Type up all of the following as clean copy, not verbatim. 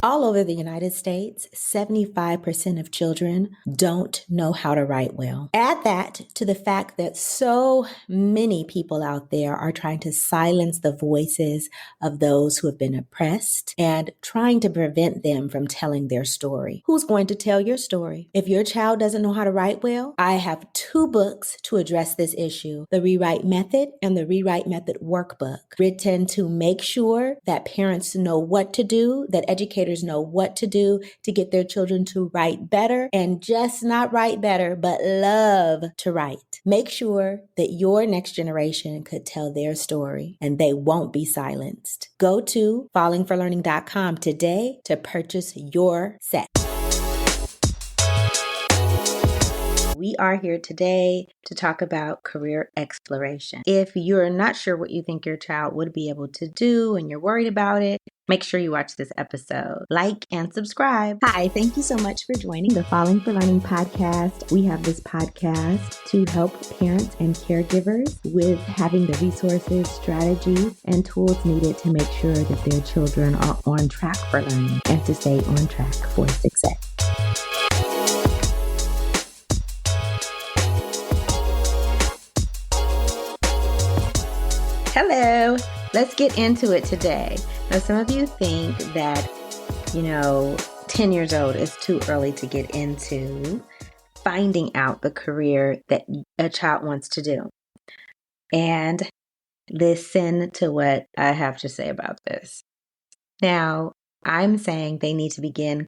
All over the United States, 75% of children don't know how to write well. Add that to the fact that so many people out there are trying to silence the voices of those who have been oppressed and trying to prevent them from telling their story. Who's going to tell your story? If your child doesn't know how to write well, I have 2 books to address this issue: The Rewrite Method and the Rewrite Method Workbook, written to make sure that parents know what to do, that educators know what to do to get their children to write better, and just not write better, but love to write. Make sure that your next generation could tell their story and they won't be silenced. Go to fallingforlearning.com today to purchase your set. We are here today to talk about career exploration. If you're not sure what you think your child would be able to do and you're worried about it, make sure you watch this episode. Like and subscribe. Hi, thank you so much for joining the Falling for Learning podcast. We have this podcast to help parents and caregivers with having the resources, strategies, and tools needed to make sure that their children are on track for learning and to stay on track for success. Hello, let's get into it today. Now, some of you think that, 10 years old is too early to get into finding out the career that a child wants to do. And listen to what I have to say about this. Now, I'm saying they need to begin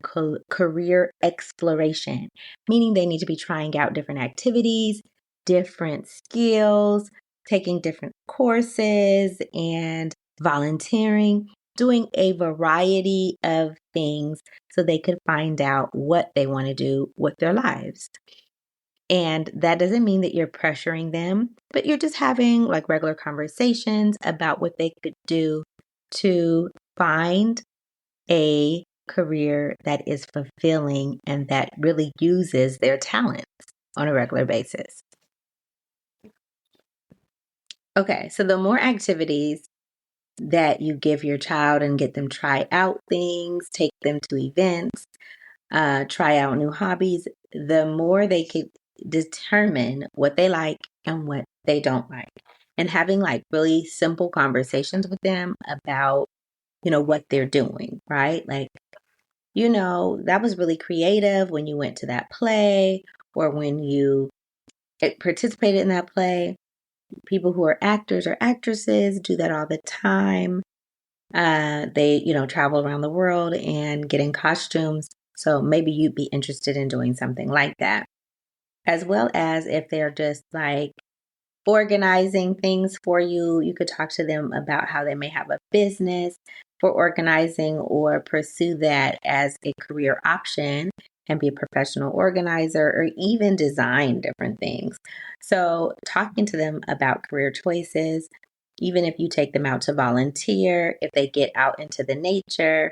career exploration, meaning they need to be trying out different activities, different skills, taking different courses and volunteering, doing a variety of things so they could find out what they want to do with their lives. And that doesn't mean that you're pressuring them, but you're just having like regular conversations about what they could do to find a career that is fulfilling and that really uses their talents on a regular basis. Okay, so the more activities that you give your child and get them try out things, take them to events, try out new hobbies, the more they could determine what they like and what they don't like. And having like really simple conversations with them about, what they're doing, right? Like, that was really creative when you went to that play or when you participated in that play. People who are actors or actresses do that all the time. They, travel around the world and get in costumes. So maybe you'd be interested in doing something like that. As well as if they're just like organizing things for you, you could talk to them about how they may have a business for organizing or pursue that as a career option and be a professional organizer or even design different things. So talking to them about career choices, even if you take them out to volunteer, if they get out into the nature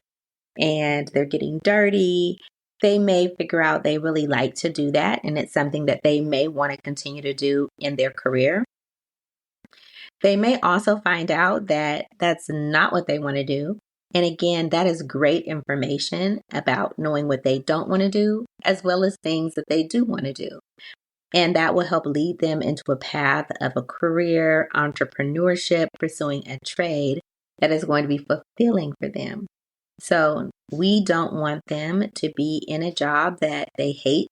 and they're getting dirty, they may figure out they really like to do that. And it's something that they may want to continue to do in their career. They may also find out that that's not what they want to do. And again, that is great information about knowing what they don't want to do, as well as things that they do want to do. And that will help lead them into a path of a career, entrepreneurship, pursuing a trade that is going to be fulfilling for them. So we don't want them to be in a job that they hate,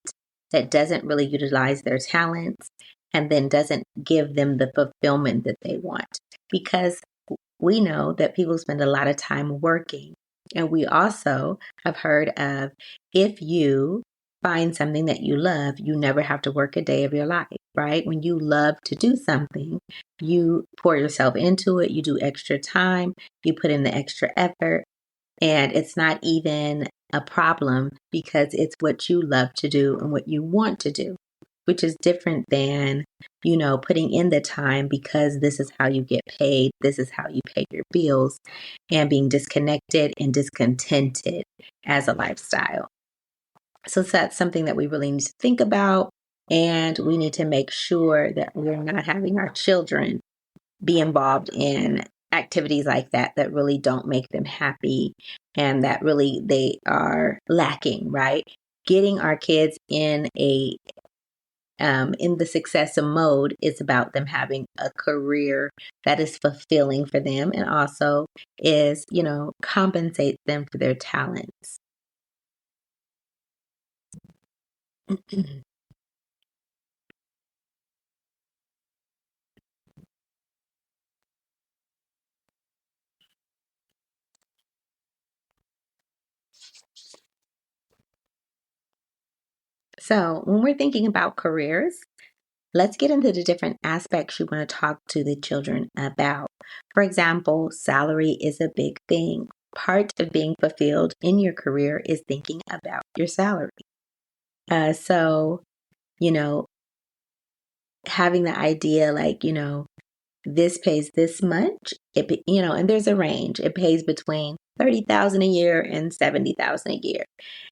that doesn't really utilize their talents, and then doesn't give them the fulfillment that they want. Because we know that people spend a lot of time working. And we also have heard of, if you find something that you love, you never have to work a day of your life, right? When you love to do something, you pour yourself into it, you do extra time, you put in the extra effort, and it's not even a problem because it's what you love to do and what you want to do, which is different than, putting in the time because this is how you get paid, this is how you pay your bills, and being disconnected and discontented as a lifestyle. So that's something that we really need to think about, and we need to make sure that we're not having our children be involved in activities like that that really don't make them happy and that really they are lacking, right? Getting our kids in the success mode is about them having a career that is fulfilling for them and also is, compensates them for their talents. So, when we're thinking about careers, let's get into the different aspects you want to talk to the children about. For example, salary is a big thing. Part of being fulfilled in your career is thinking about your salary. So, you know, having the idea like, this pays this much, and there's a range. It pays between 30,000 a year and 70,000 a year,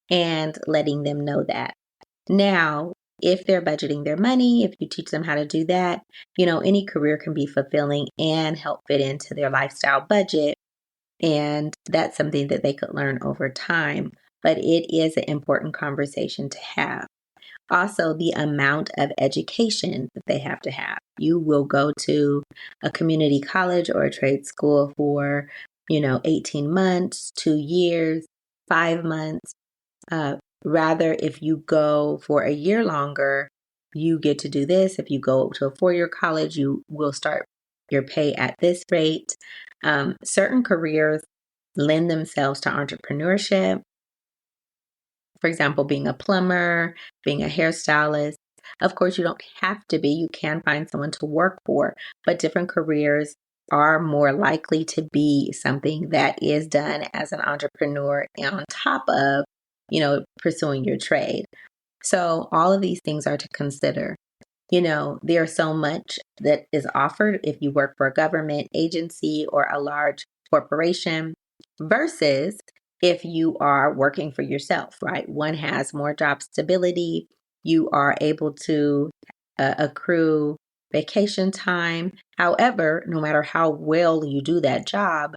and letting them know that. Now, if they're budgeting their money, if you teach them how to do that, any career can be fulfilling and help fit into their lifestyle budget. And that's something that they could learn over time. But it is an important conversation to have. Also, the amount of education that they have to have. You will go to a community college or a trade school for, 18 months, 2 years, 5 months. Rather, if you go for a year longer, you get to do this. If you go to a 4-year college, you will start your pay at this rate. Certain careers lend themselves to entrepreneurship. For example, being a plumber, being a hairstylist. Of course, you don't have to be. You can find someone to work for, but different careers are more likely to be something that is done as an entrepreneur on top of, pursuing your trade. So all of these things are to consider. There's so much that is offered if you work for a government agency or a large corporation versus if you are working for yourself, right? One has more job stability. You are able to accrue vacation time. However, no matter how well you do that job,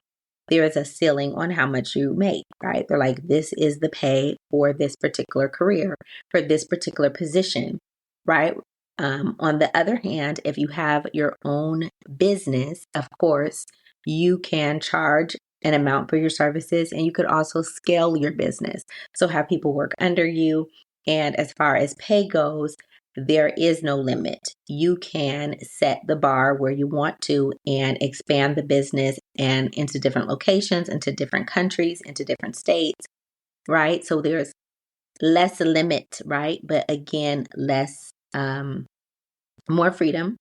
there is a ceiling on how much you make, right? They're like, this is the pay for this particular career, for this particular position, right? On the other hand, if you have your own business, of course, you can charge an amount for your services and you could also scale your business. So have people work under you. And as far as pay goes, there is no limit. You can set the bar where you want to and expand the business and into different locations, into different countries, into different states, right? So there's less limit, right? But again, more freedom,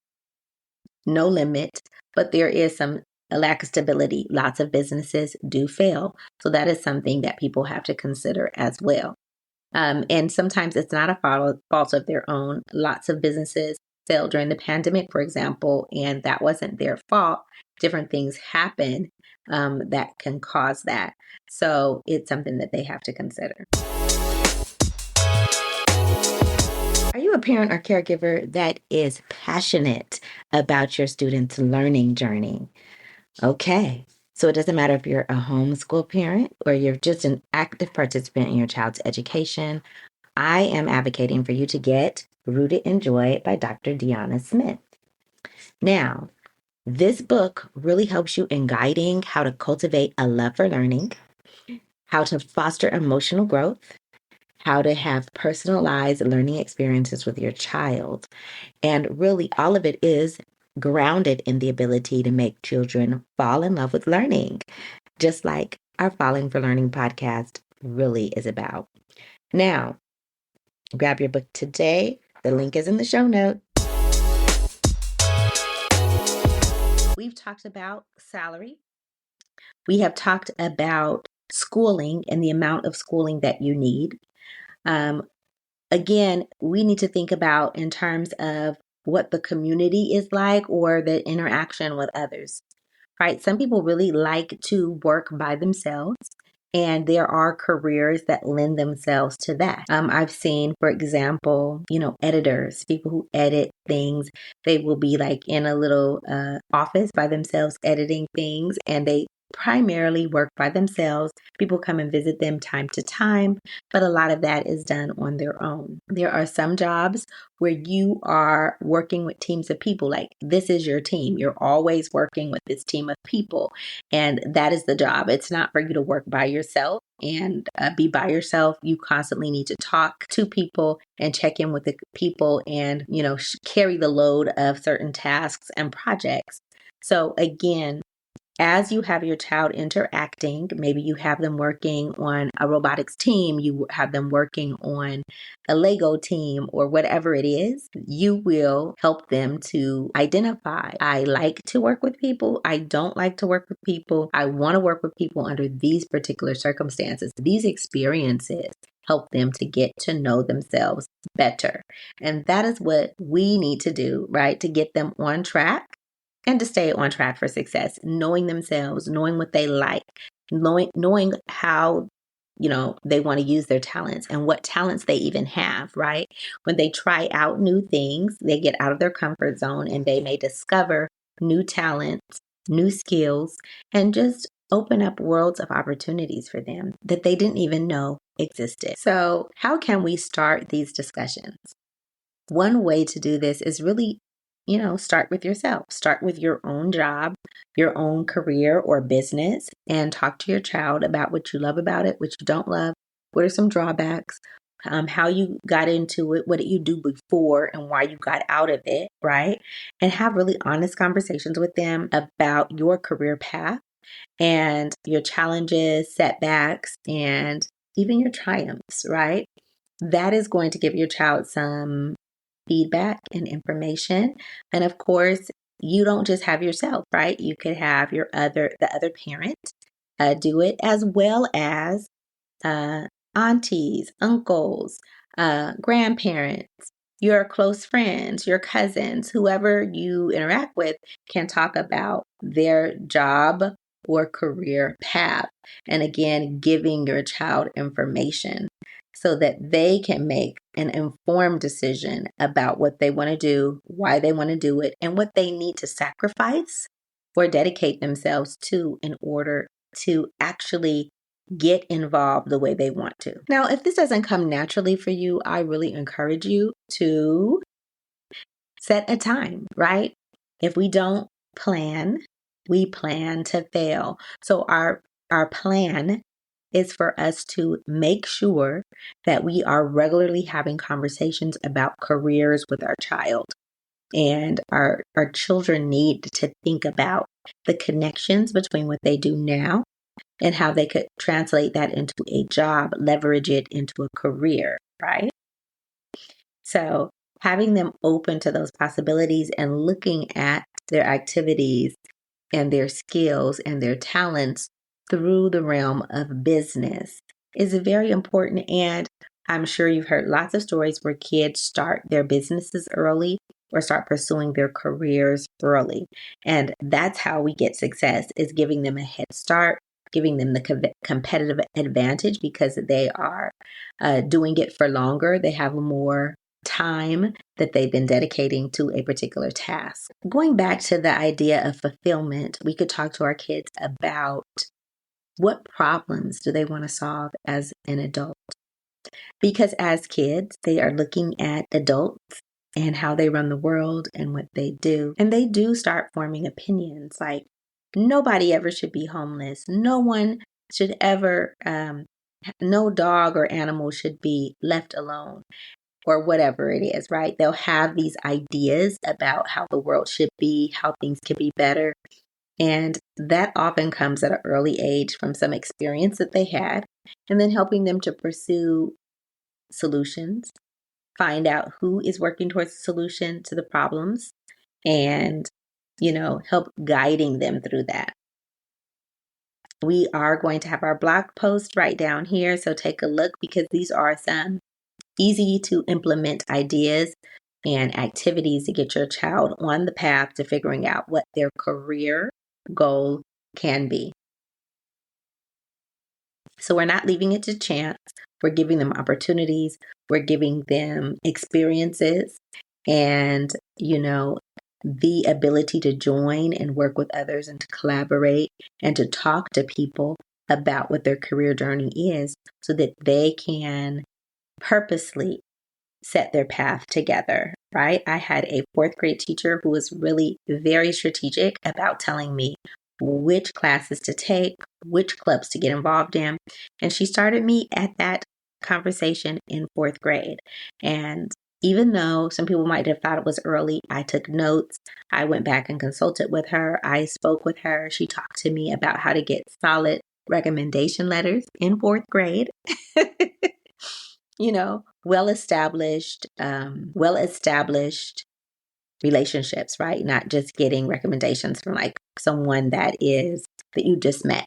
no limit, but there is some a lack of stability. Lots of businesses do fail. So that is something that people have to consider as well. And sometimes it's not a fault of their own. Lots of businesses failed during the pandemic, for example, and that wasn't their fault. Different things happen that can cause that. So it's something that they have to consider. Are you a parent or caregiver that is passionate about your students' learning journey? Okay. So it doesn't matter if you're a homeschool parent or you're just an active participant in your child's education. I am advocating for you to get Rooted in Joy by Dr. Deanna Smith. Now, this book really helps you in guiding how to cultivate a love for learning, how to foster emotional growth, how to have personalized learning experiences with your child. And really, all of it is grounded in the ability to make children fall in love with learning, just like our Falling for Learning podcast really is about. Now, grab your book today. The link is in the show notes. We've talked about salary. We have talked about schooling and the amount of schooling that you need. Again, we need to think about in terms of what the community is like or the interaction with others, right? Some people really like to work by themselves And there are careers that lend themselves to that. I've seen, for example, editors, people who edit things. They will be like in a little office by themselves editing things, and they primarily work by themselves. People come and visit them time to time, but a lot of that is done on their own. There are some jobs where you are working with teams of people. Like, this is your team. You're always working with this team of people, and that is the job. It's not for you to work by yourself and be by yourself. You constantly need to talk to people and check in with the people and, carry the load of certain tasks and projects. So again, as you have your child interacting, maybe you have them working on a robotics team, you have them working on a Lego team or whatever it is, you will help them to identify, I like to work with people, I don't like to work with people, I want to work with people under these particular circumstances. These experiences help them to get to know themselves better. And that is what we need to do, right? To get them on track and to stay on track for success, knowing themselves, knowing what they like, knowing how, they want to use their talents and what talents they even have, right? When they try out new things, they get out of their comfort zone and they may discover new talents, new skills, and just open up worlds of opportunities for them that they didn't even know existed. So how can we start these discussions? One way to do this is really, start with yourself. Start with your own job, your own career or business, and talk to your child about what you love about it, what you don't love, what are some drawbacks, how you got into it, what did you do before, and why you got out of it, right? And have really honest conversations with them about your career path and your challenges, setbacks, and even your triumphs, right? That is going to give your child some feedback and information. And of course, you don't just have yourself, right? You could have the other parent do it, as well as aunties, uncles, grandparents, your close friends, your cousins, whoever you interact with can talk about their job or career path. And again, giving your child information so that they can make an informed decision about what they want to do, why they want to do it, and what they need to sacrifice or dedicate themselves to in order to actually get involved the way they want to. Now, if this doesn't come naturally for you, I really encourage you to set a time, right? If we don't plan, we plan to fail. So our plan is for us to make sure that we are regularly having conversations about careers with our child. And our children need to think about the connections between what they do now and how they could translate that into a job, leverage it into a career, right? So having them open to those possibilities and looking at their activities and their skills and their talents through the realm of business is very important. And I'm sure you've heard lots of stories where kids start their businesses early or start pursuing their careers early. And that's how we get success, is giving them a head start, giving them the competitive advantage because they are doing it for longer. They have more time that they've been dedicating to a particular task. Going back to the idea of fulfillment, we could talk to our kids about what problems do they want to solve as an adult. Because as kids, they are looking at adults and how they run the world and what they do. And they do start forming opinions like, nobody ever should be homeless. No one should ever, no dog or animal should be left alone, or whatever it is, right? They'll have these ideas about how the world should be, how things can be better. And that often comes at an early age from some experience that they had, and then helping them to pursue solutions, find out who is working towards a solution to the problems, and, help guiding them through that. We are going to have our blog post right down here, so take a look because these are some easy to implement ideas and activities to get your child on the path to figuring out what their career goal can be. So we're not leaving it to chance. We're giving them opportunities. We're giving them experiences and, the ability to join and work with others and to collaborate and to talk to people about what their career journey is so that they can purposely set their path together, right? I had a fourth grade teacher who was really very strategic about telling me which classes to take, which clubs to get involved in. And she started me at that conversation in fourth grade. And even though some people might have thought it was early, I took notes. I went back and consulted with her. I spoke with her. She talked to me about how to get solid recommendation letters in fourth grade. Well established relationships, right? Not just getting recommendations from like someone that you just met.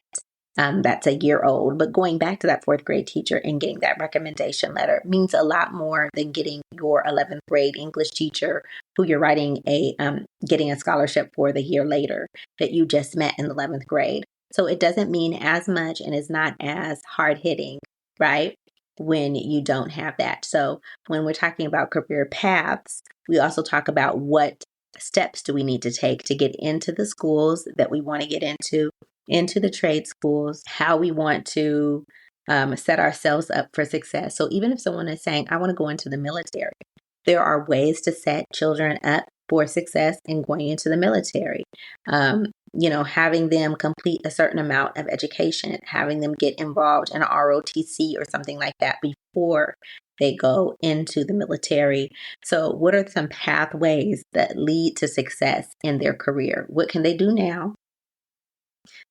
That's a year old, but going back to that fourth grade teacher and getting that recommendation letter means a lot more than getting your 11th grade English teacher who you're getting a scholarship for the year later that you just met in the 11th grade. So it doesn't mean as much and is not as hard hitting, right? When you don't have that. So when we're talking about career paths, we also talk about what steps do we need to take to get into the schools that we want to get into the trade schools, how we want to set ourselves up for success. So even if someone is saying, I want to go into the military, there are ways to set children up for success in going into the military. Having them complete a certain amount of education, having them get involved in a ROTC or something like that before they go into the military. So what are some pathways that lead to success in their career? What can they do now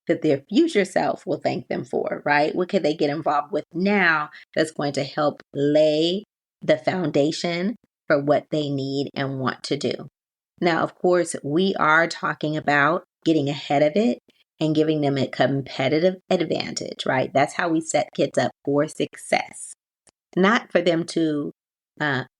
that their future self will thank them for, right? What can they get involved with now that's going to help lay the foundation for what they need and want to do? Now, of course, we are talking about getting ahead of it and giving them a competitive advantage, right? That's how we set kids up for success, not for them to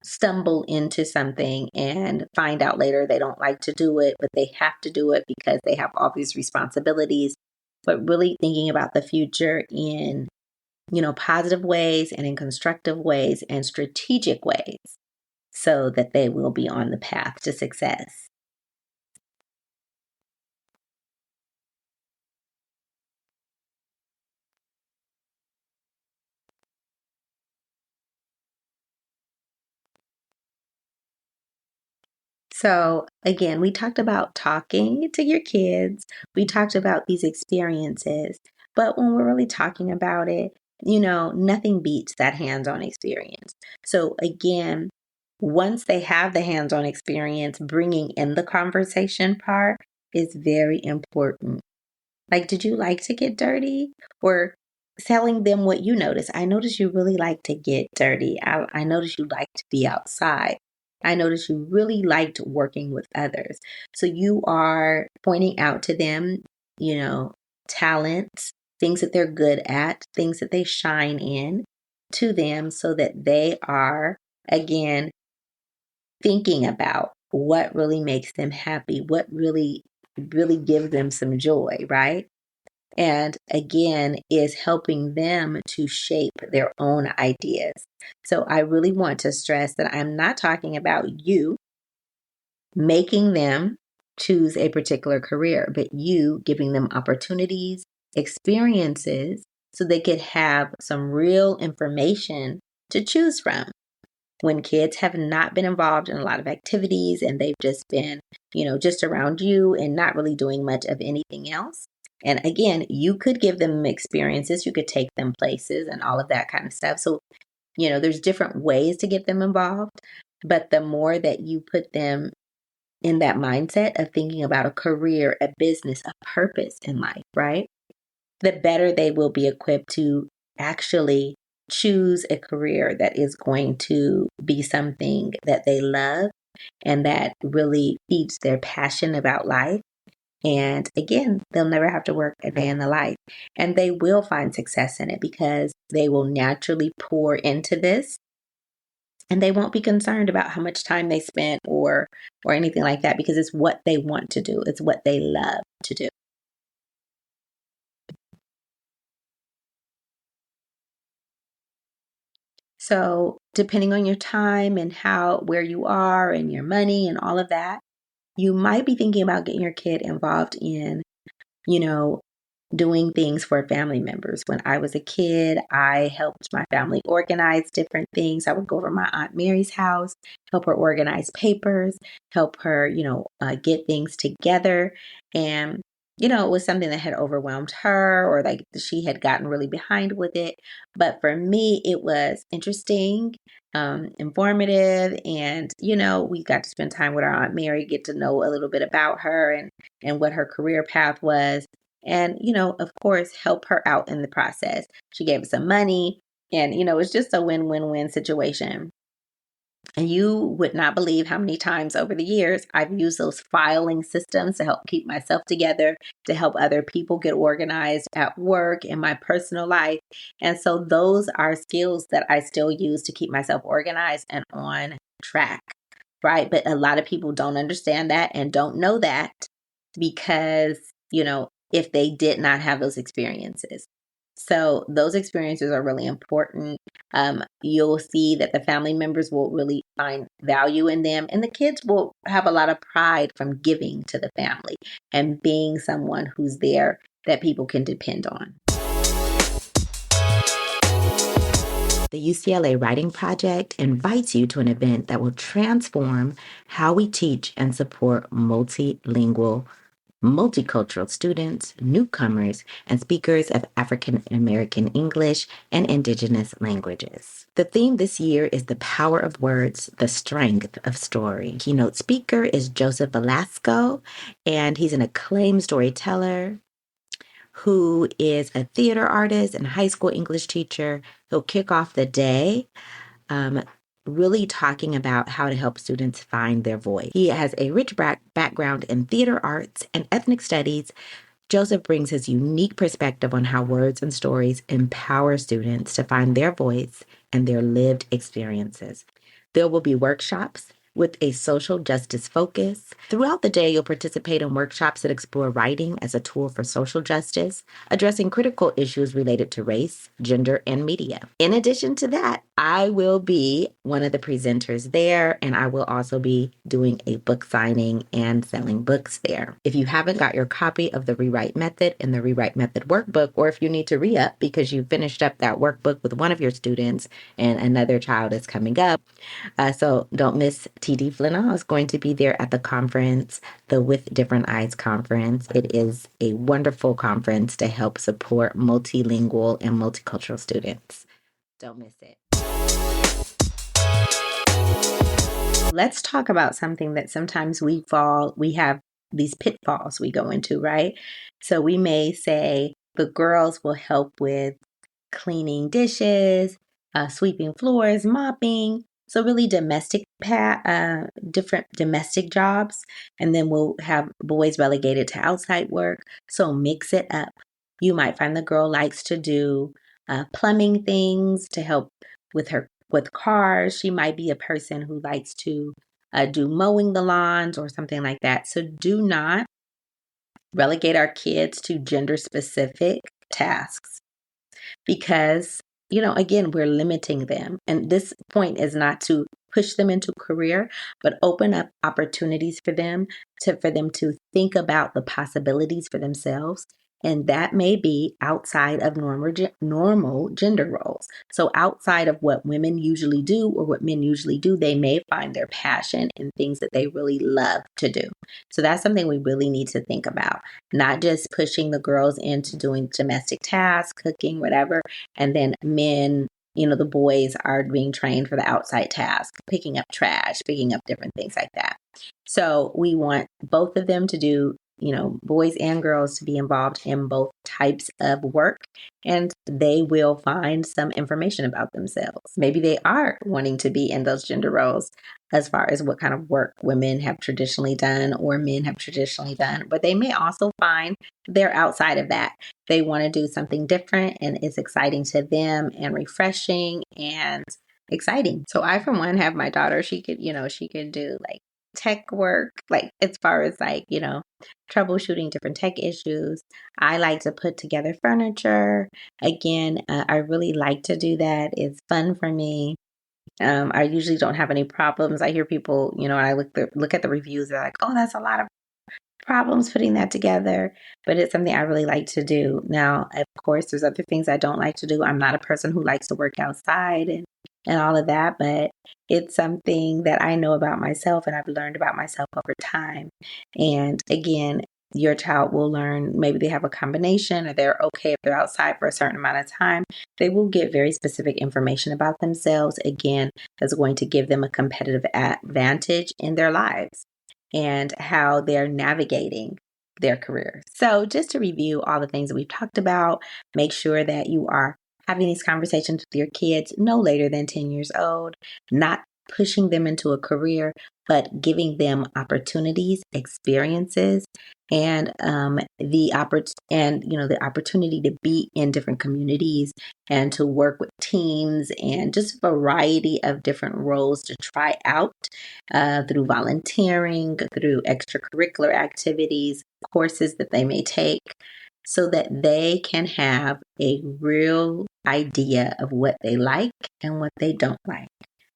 stumble into something and find out later they don't like to do it, but they have to do it because they have all these responsibilities, but really thinking about the future in, positive ways and in constructive ways and strategic ways so that they will be on the path to success. So again, we talked about talking to your kids. We talked about these experiences. But when we're really talking about it, nothing beats that hands-on experience. So again, once they have the hands-on experience, bringing in the conversation part is very important. Like, did you like to get dirty? Or telling them what you notice. I notice you really like to get dirty. I notice you like to be outside. I notice you really liked working with others. So you are pointing out to them, talents, things that they're good at, things that they shine in to them so that they are, again, thinking about what really makes them happy, what really, really gives them some joy, right? And again, is helping them to shape their own ideas. So I really want to stress that I'm not talking about you making them choose a particular career, but you giving them opportunities, experiences, so they could have some real information to choose from. When kids have not been involved in a lot of activities and they've just been, just around you and not really doing much of anything else. And again, you could give them experiences, you could take them places and all of that kind of stuff. So, there's different ways to get them involved. But the more that you put them in that mindset of thinking about a career, a business, a purpose in life, right? The better they will be equipped to actually choose a career that is going to be something that they love and that really feeds their passion about life. And again, they'll never have to work a day in the life. And they will find success in it because they will naturally pour into this and they won't be concerned about how much time they spent or anything like that because it's what they want to do. It's what they love to do. So depending on your time and where you are and your money and all of that, you might be thinking about getting your kid involved in, you know, doing things for family members. When I was a kid, I helped my family organize different things. I would go over to my Aunt Mary's house, help her organize papers, help her, get things together. And, it was something that had overwhelmed her, or like she had gotten really behind with it. But for me, it was interesting, informative. And, we got to spend time with our Aunt Mary, get to know a little bit about her and what her career path was, and, of course, help her out in the process. She gave us some money, and, it's just a win-win-win situation. And you would not believe how many times over the years I've used those filing systems to help keep myself together, to help other people get organized at work, in my personal life. And so those are skills that I still use to keep myself organized and on track, right? But a lot of people don't understand that and don't know that because, if they did not have those experiences. So those experiences are really important. You'll see that the family members will really find value in them, and the kids will have a lot of pride from giving to the family and being someone who's there that people can depend on. The UCLA Writing Project invites you to an event that will transform how we teach and support multilingual, multicultural students, newcomers, and speakers of African American English and Indigenous languages. The theme this year is the power of words, the strength of story. Keynote speaker is Joseph Velasco, and he's an acclaimed storyteller who is a theater artist and high school English teacher. He'll kick off the day really talking about how to help students find their voice. He has a rich background in theater arts and ethnic studies. Joseph brings his unique perspective on how words and stories empower students to find their voice and their lived experiences. There will be workshops with a social justice focus. Throughout the day, you'll participate in workshops that explore writing as a tool for social justice, addressing critical issues related to race, gender, and media. In addition to that, I will be one of the presenters there, and I will also be doing a book signing and selling books there. If you haven't got your copy of the Rewrite Method and the Rewrite Method workbook, or if you need to re-up because you finished up that workbook with one of your students and another child is coming up, so don't miss TD Flenaugh is going to be there at the conference, the With Different Eyes conference. It is a wonderful conference to help support multilingual and multicultural students. Don't miss it. Let's talk about something that sometimes we have these pitfalls we go into, right? So we may say the girls will help with cleaning dishes, sweeping floors, mopping. So really different domestic jobs. And then we'll have boys relegated to outside work. So mix it up. You might find the girl likes to do plumbing things to help with cars. She might be a person who likes to do mowing the lawns or something like that. So do not relegate our kids to gender specific tasks, because, again, we're limiting them. And this point is not to push them into career, but open up opportunities for them to think about the possibilities for themselves. And that may be outside of normal gender roles. So outside of what women usually do or what men usually do, they may find their passion in things that they really love to do. So that's something we really need to think about. Not just pushing the girls into doing domestic tasks, cooking, whatever, and then men, the boys are being trained for the outside task, picking up trash, picking up different things like that. So we want both of them to do, boys and girls to be involved in both types of work, and they will find some information about themselves. Maybe they are wanting to be in those gender roles as far as what kind of work women have traditionally done or men have traditionally done, but they may also find they're outside of that. They want to do something different, and it's exciting to them and refreshing and exciting. So I, for one, have my daughter, she could do like tech work, like as far as like, troubleshooting different tech issues. I like to put together furniture. Again, I really like to do that. It's fun for me. I usually don't have any problems. I hear people, and I look at the reviews. They're like, "Oh, that's a lot of problems putting that together," but it's something I really like to do. Now, of course, there's other things I don't like to do. I'm not a person who likes to work outside and all of that, but it's something that I know about myself and I've learned about myself over time. And again, your child will learn, maybe they have a combination or they're okay if they're outside for a certain amount of time. They will get very specific information about themselves. Again, that's going to give them a competitive advantage in their lives and how they're navigating their career. So just to review all the things that we've talked about, make sure that you are having these conversations with your kids no later than 10 years old, not pushing them into a career, but giving them opportunities, experiences, and the opportunity to be in different communities and to work with teams and just a variety of different roles to try out through volunteering, through extracurricular activities, courses that they may take, so that they can have a real idea of what they like and what they don't like.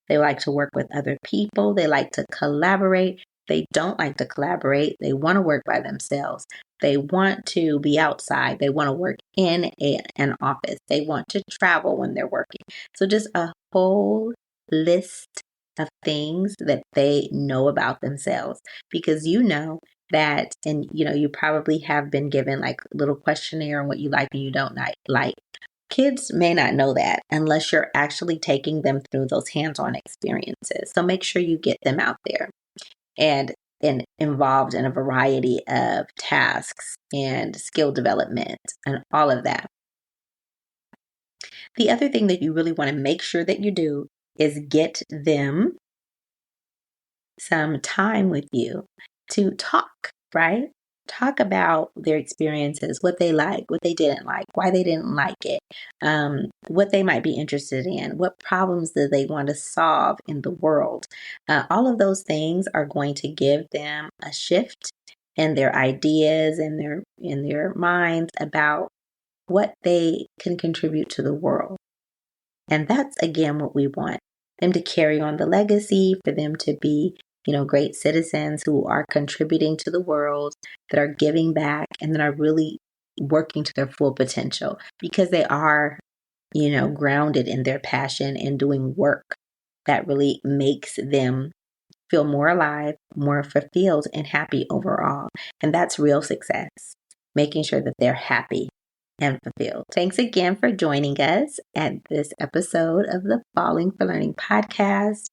They like to work with other people. They like to collaborate. They don't like to collaborate. They want to work by themselves. They want to be outside. They want to work in an office. They want to travel when they're working. So just a whole list of things that they know about themselves, because that, and you probably have been given like a little questionnaire on what you like and you don't like. Kids may not know that unless you're actually taking them through those hands-on experiences. So make sure you get them out there and involved in a variety of tasks and skill development and all of that. The other thing that you really want to make sure that you do is get them some time with you to talk, right? Talk about their experiences, what they like, what they didn't like, why they didn't like it, what they might be interested in, what problems do they want to solve in the world. All of those things are going to give them a shift in their ideas and in their minds about what they can contribute to the world. And that's, again, what we want them to carry on the legacy, for them to be, great citizens who are contributing to the world, that are giving back, and that are really working to their full potential, because they are, grounded in their passion and doing work that really makes them feel more alive, more fulfilled, and happy overall. And that's real success, making sure that they're happy and fulfilled. Thanks again for joining us at this episode of the Falling for Learning podcast.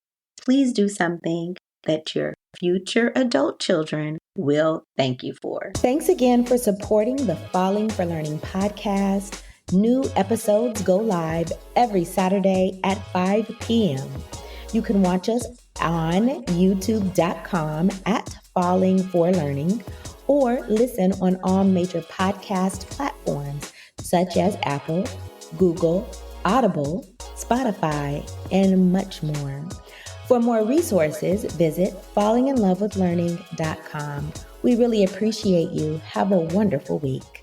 Please do something that your future adult children will thank you for. Thanks again for supporting the Falling for Learning podcast. New episodes go live every Saturday at 5 p.m. You can watch us on youtube.com at Falling for Learning, or listen on all major podcast platforms such as Apple, Google, Audible, Spotify, and much more. For more resources, visit fallinginlovewithlearning.com. We really appreciate you. Have a wonderful week.